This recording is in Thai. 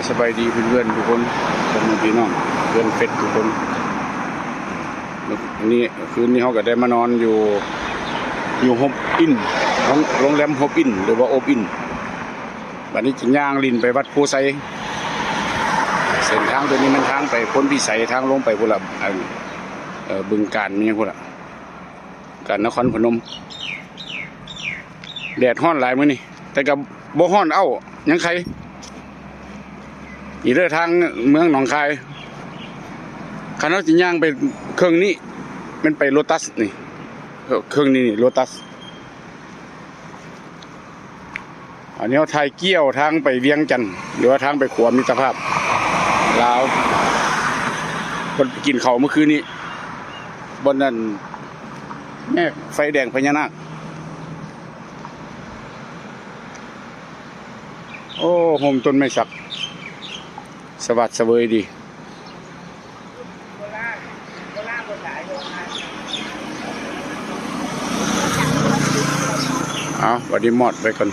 สบายดีเพื่อนๆทุกคนผมพี่น้องเพื่อนเฟซทุกคนนี่คืนนี้เขาก็ได้มานอนอยู่โฮปอินโรงแรมโฮปอินหรือว่าโอปอินวันนี้จิย่างลินไปวัดโพไซเส้นทางตัวนี้มันทางไปพ้นพิสัยทางลงไปพุ่นละบึงกาฬนี่พุ่นละกาฬนครพนมแดดร้อนหลายมื้อนี่แต่กับบ่ร้อนเอ้ายังใครอีเรื่องทางเมืองหนองคายคันเราจิย่างไปเครื่องนี้มันไปโลตัสนี่เครื่องนี้นี่โลตัสอันนี้เราถ่ายเกี้ยวทางไปเวียงจันทน์หรือว่าทางไปขวามิตรภาพลาวคนกินข้าวเมื่อคืนนี้บนนั้นแม่ไฟแดงพญานาคโอ้โฮมต้นไม้สักสวัสดิ์เสวยดีเอาวันนี้หมดไปก่อน